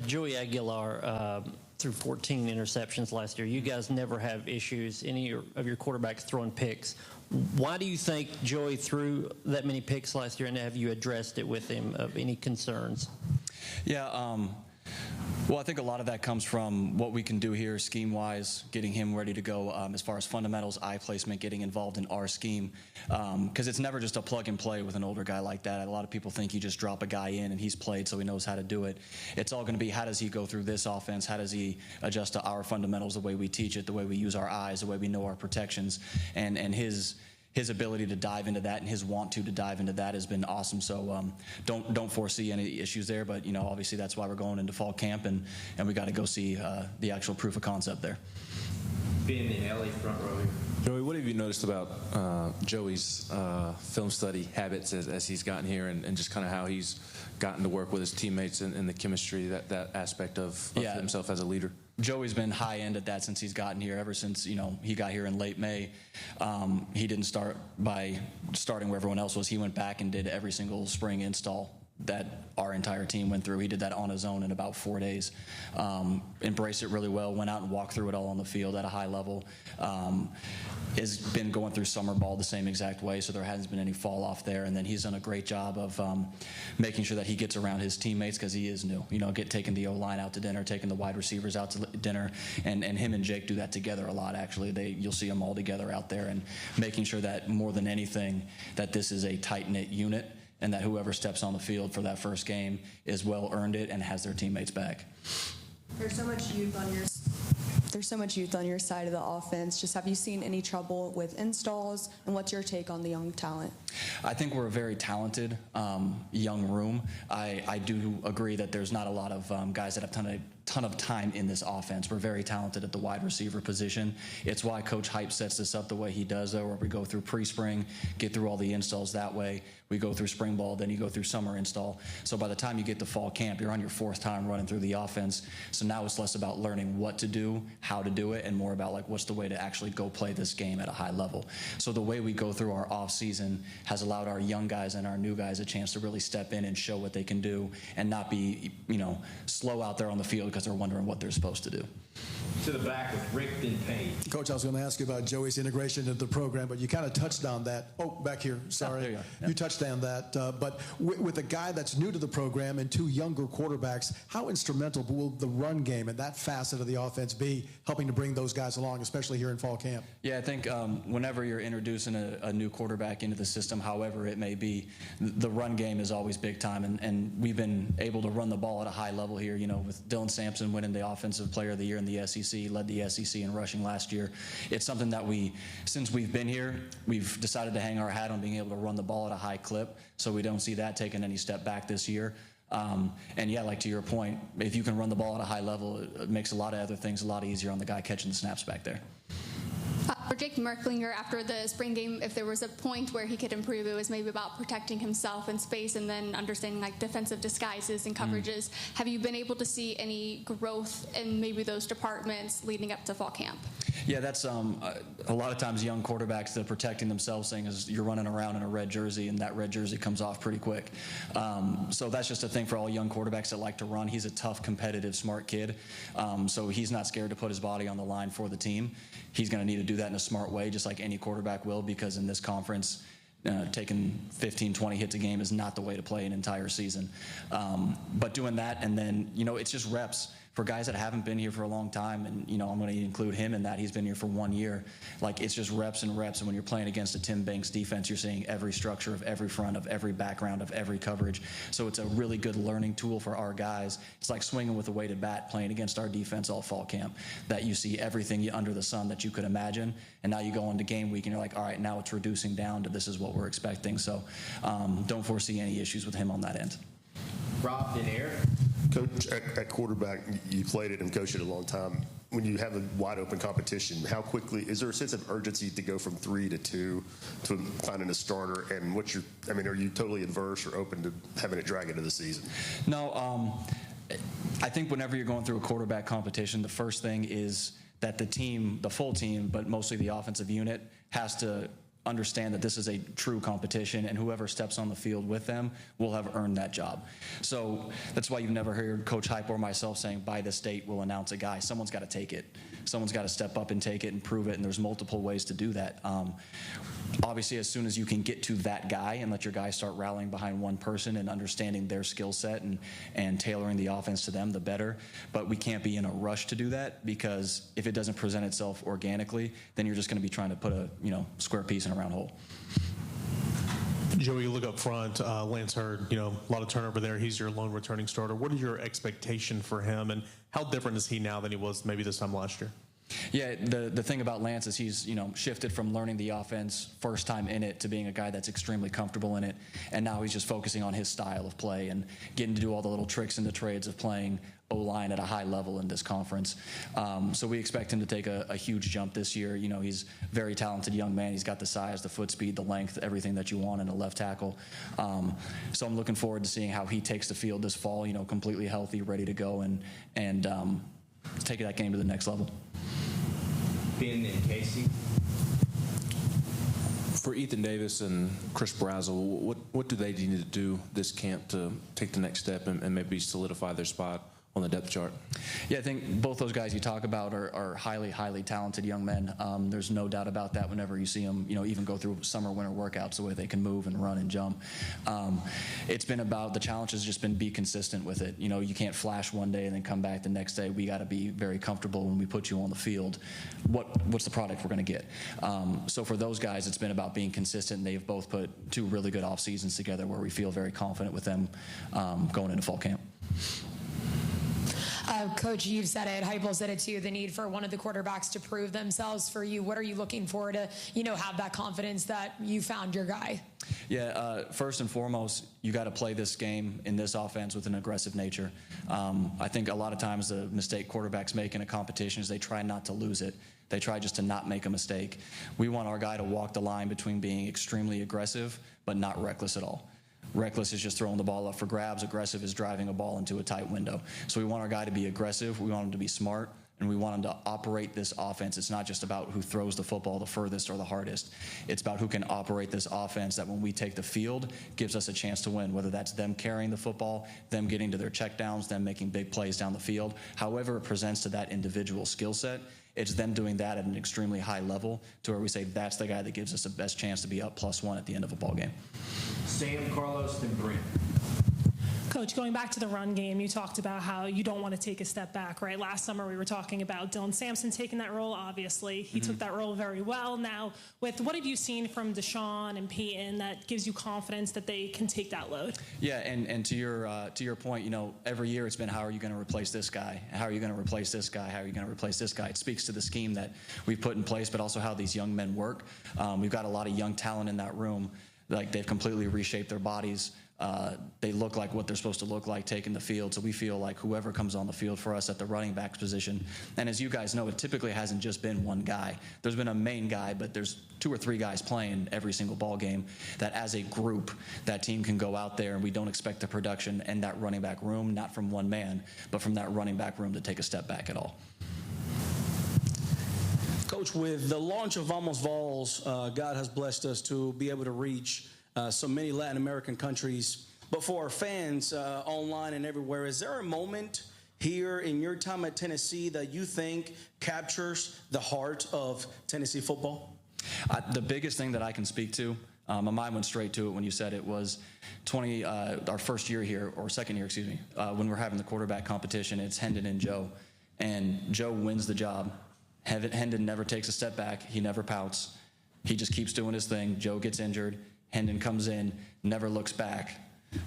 Joey Aguilar threw 14 interceptions last year. You guys never have issues, any of your quarterbacks throwing picks. Why do you think Joey threw that many picks last year, and have you addressed it with him of any concerns? Yeah, well, I think a lot of that comes from what we can do here scheme-wise, getting him ready to go as far as fundamentals, eye placement, getting involved in our scheme. Because it's never just a plug-and-play with an older guy like that. A lot of people think you just drop a guy in and he's played so he knows how to do it. It's all going to be how does he go through this offense, how does he adjust to our fundamentals, the way we teach it, the way we use our eyes, the way we know our protections, and his ability to dive into that and his want to dive into that has been awesome. So don't foresee any issues there. But obviously that's why we're going into fall camp, and we got to go see the actual proof of concept there. Being the alley front row here. Joey, what have you noticed about Joey's film study habits as he's gotten here, and just kind of how he's gotten to work with his teammates and the chemistry, that aspect of himself as a leader? Joey's been high end at that since he's gotten here. Ever since he got here in late May, he didn't start by starting where everyone else was. He went back and did every single spring install that our entire team went through. He did that on his own in about 4 days. Embraced it really well, went out and walked through it all on the field at a high level. Has been going through summer ball the same exact way, so there hasn't been any fall off there. And then he's done a great job of making sure that he gets around his teammates, because he is new. Taking the O-line out to dinner, taking the wide receivers out to dinner, and him and Jake do that together a lot, actually. You'll see them all together out there, and making sure that more than anything that this is a tight-knit unit, and that whoever steps on the field for that first game is well earned it and has their teammates back. There's so much youth on your side of the offense. Just have you seen any trouble with installs, and what's your take on the young talent? I think we're a very talented young room. I do agree that there's not a lot of guys that have ton of time in this offense. We're very talented at the wide receiver position. It's why Coach Hype sets this up the way he does, though, where we go through pre-spring, get through all the installs that way. We go through spring ball, then you go through summer install. So by the time you get to fall camp, you're on your 4th time running through the offense. So now it's less about learning what to do, how to do it, and more about what's the way to actually go play this game at a high level. So the way we go through our off season has allowed our young guys and our new guys a chance to really step in and show what they can do, and not be slow out there on the field because they're wondering what they're supposed to do. To the back with Rick and Payne. Coach, I was going to ask you about Joey's integration into the program, but you kind of touched on that. Oh, back here, sorry. There you are. You touched on that. But with a guy that's new to the program and 2 younger quarterbacks, how instrumental will the run game and that facet of the offense be helping to bring those guys along, especially here in fall camp? Yeah, I think whenever you're introducing a new quarterback into the system, however it may be, the run game is always big time, and we've been able to run the ball at a high level here, with Dylan Sampson winning the Offensive Player of the Year in the SEC, led the SEC in rushing last year. It's something that since we've been here, we've decided to hang our hat on being able to run the ball at a high clip, so we don't see that taking any step back this year. And yeah, to your point, if you can run the ball at a high level, it makes a lot of other things a lot easier on the guy catching the snaps back there. For Jake Merklinger, after the spring game, if there was a point where he could improve, it was maybe about protecting himself in space and then understanding defensive disguises and coverages. Have you been able to see any growth in maybe those departments leading up to fall camp? Yeah, that's a lot of times young quarterbacks, the protecting themselves thing is you're running around in a red jersey, and that red jersey comes off pretty quick. So that's just a thing for all young quarterbacks that like to run. He's a tough, competitive, smart kid. So he's not scared to put his body on the line for the team. He's going to need to do that in a smart way, just like any quarterback will, because in this conference, taking 15, 20 hits a game is not the way to play an entire season. But doing that, and then, it's just reps. For guys that haven't been here for a long time, and I'm going to include him in that, he's been here for 1 year, it's just reps and reps. And when you're playing against a Tim Banks defense, you're seeing every structure of every front, of every background, of every coverage. So it's a really good learning tool for our guys. It's like swinging with a weighted bat playing against our defense all fall camp, that you see everything under the sun that you could imagine, and now you go into game week and you're like, all right, now it's reducing down to this is what we're expecting. So don't foresee any issues with him on that end. Rob in air. Coach, at quarterback, you played it and coached it a long time. When you have a wide open competition, how quickly is there a sense of urgency to go from 3 to 2 to finding a starter? And are you totally adverse or open to having it drag into the season? No, I think whenever you're going through a quarterback competition, the first thing is that the team, the full team, but mostly the offensive unit, has to understand that this is a true competition, and whoever steps on the field with them will have earned that job. So that's why you've never heard Coach Hype or myself saying, by this date, we'll announce a guy. Someone's got to take it. Someone's got to step up and take it and prove it, and there's multiple ways to do that. Obviously, as soon as you can get to that guy and let your guys start rallying behind one person and understanding their skill set and tailoring the offense to them, the better. But we can't be in a rush to do that, because if it doesn't present itself organically, then you're just going to be trying to put a square piece in a round hole. Joey, you look up front, Lance Hurd, a lot of turnover there. He's your lone returning starter. What is your expectation for him, and how different is he now than he was maybe this time last year? Yeah, the thing about Lance is he's shifted from learning the offense first time in it to being a guy that's extremely comfortable in it, and now he's just focusing on his style of play and getting to do all the little tricks and the trades of playing O-line at a high level in this conference. So we expect him to take a huge jump this year. He's a very talented young man. He's got the size, the foot speed, the length, everything that you want in a left tackle. So I'm looking forward to seeing how he takes the field this fall, completely healthy, ready to go, and take that game to the next level. Ben and Casey. For Ethan Davis and Chris Brazel, what do they need to do this camp to take the next step and maybe solidify their spot on the depth chart? Yeah, I think both those guys you talk about are highly, highly talented young men. There's no doubt about that whenever you see them, even go through summer, winter workouts, the way they can move and run and jump. It's been about, the challenge has just been be consistent with it. You can't flash one day and then come back the next day. We got to be very comfortable when we put you on the field. What's the product we're going to get? So for those guys, it's been about being consistent. They've both put 2 really good off seasons together where we feel very confident with them going into fall camp. Coach, you've said it, Heupel said it too, the need for one of the quarterbacks to prove themselves for you. What are you looking for to, have that confidence that you found your guy? Yeah, first and foremost, you got to play this game in this offense with an aggressive nature. I think a lot of times the mistake quarterbacks make in a competition is they try not to lose it. They try just to not make a mistake. We want our guy to walk the line between being extremely aggressive but not reckless at all. Reckless is just throwing the ball up for grabs. Aggressive is driving a ball into a tight window. So we want our guy to be aggressive. We want him to be smart. And we want him to operate this offense. It's not just about who throws the football the furthest or the hardest. It's about who can operate this offense that when we take the field gives us a chance to win, whether that's them carrying the football, them getting to their checkdowns, them making big plays down the field. However it presents to that individual skill set, it's them doing that at an extremely high level to where we say that's the guy that gives us the best chance to be up +1 at the end of a ball game. Sam, Carlos, and Brent. Coach, going back to the run game, you talked about how you don't want to take a step back, right? Last summer we were talking about Dylan Sampson taking that role, obviously. He took that role very well. Now, with what have you seen from Deshaun and Peyton that gives you confidence that they can take that load? Yeah, and to your point, every year it's been, how are you going to replace this guy? How are you going to replace this guy? How are you going to replace this guy? It speaks to the scheme that we've put in place, but also how these young men work. We've got a lot of young talent in that room. Like, they've completely reshaped their bodies. They look like what they're supposed to look like taking the field. So we feel like whoever comes on the field for us at the running back position, and as you guys know, it typically hasn't just been one guy. There's been a main guy, but there's 2 or 3 guys playing every single ball game that as a group, that team can go out there, and we don't expect the production in that running back room, not from one man, but from that running back room to take a step back at all. Coach, with the launch of Almost Vols, God has blessed us to be able to reach so many Latin American countries. But for our fans online and everywhere, is there a moment here in your time at Tennessee that you think captures the heart of Tennessee football? The biggest thing that I can speak to, my mind went straight to it when you said it, was our first year here, or second year, excuse me, when we're having the quarterback competition. It's Hendon and Joe, and Joe wins the job. Hendon never takes a step back. He never pouts. He just keeps doing his thing. Joe gets injured. Hendon comes in, never looks back.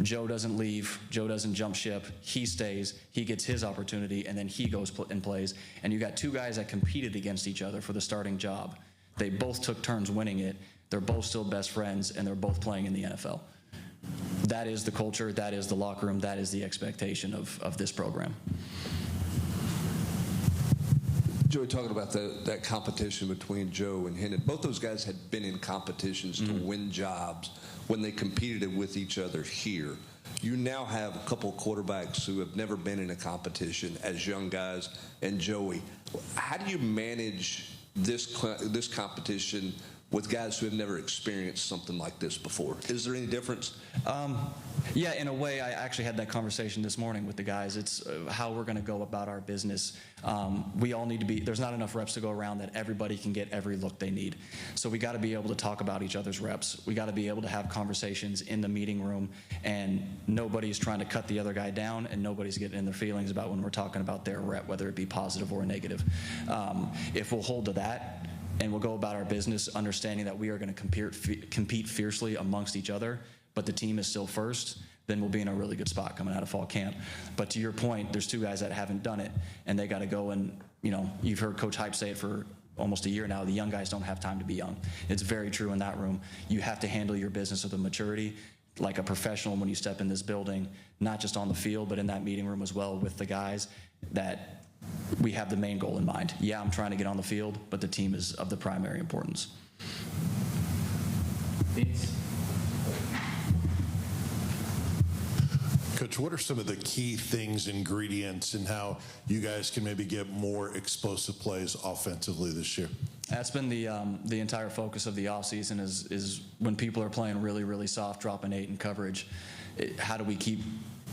Joe doesn't leave. Joe doesn't jump ship. He stays. He gets his opportunity, and then he goes and plays. And you got 2 guys that competed against each other for the starting job. They both took turns winning it. They're both still best friends, and they're both playing in the NFL. That is the culture. That is the locker room. That is the expectation of this program. Joey, talking about that competition between Joe and Hendon, both those guys had been in competitions to win jobs when they competed with each other here. You now have a couple of quarterbacks who have never been in a competition as young guys, and Joey. How do you manage this competition with guys who have never experienced something like this before? Is there any difference? Yeah, in a way, I actually had that conversation this morning with the guys. It's how we're going to go about our business. We all need to be, there's not enough reps to go around that everybody can get every look they need. So we got to be able to talk about each other's reps. We got to be able to have conversations in the meeting room, and nobody's trying to cut the other guy down, and nobody's getting in their feelings about when we're talking about their rep, whether it be positive or negative. If we'll hold to that, and we'll go about our business understanding that we are going to compete fiercely amongst each other, but the team is still first, then we'll be in a really good spot coming out of fall camp. But to your point, there's two guys that haven't done it, and they got to go and, you've heard Coach Hype say it for almost a year now, the young guys don't have time to be young. It's very true in that room. You have to handle your business with a maturity like a professional when you step in this building, not just on the field, but in that meeting room as well with the guys, that we have the main goal in mind. Yeah, I'm trying to get on the field, but the team is of the primary importance. Coach, what are some of the key things, ingredients, and how you guys can maybe get more explosive plays offensively this year? That's been the entire focus of the offseason is when people are playing really, really soft, dropping 8 in coverage, how do we keep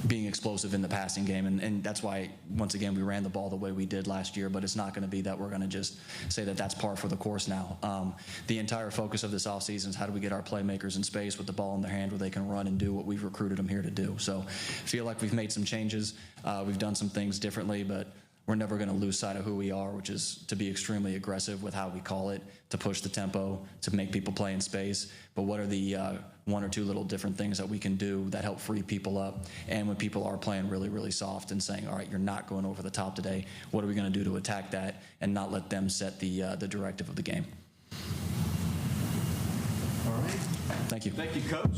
being explosive in the passing game? And that's why, once again, we ran the ball the way we did last year, but it's not going to be that we're going to just say that that's par for the course now. The entire focus of this offseason is how do we get our playmakers in space with the ball in their hand where they can run and do what we've recruited them here to do. So I feel like we've made some changes. We've done some things differently, but we're never going to lose sight of who we are, which is to be extremely aggressive with how we call it, to push the tempo, to make people play in space. But what are the 1 or 2 little different things that we can do that help free people up? And when people are playing really, really soft and saying, all right, you're not going over the top today, what are we going to do to attack that and not let them set the directive of the game? All right. Thank you. Thank you, Coach.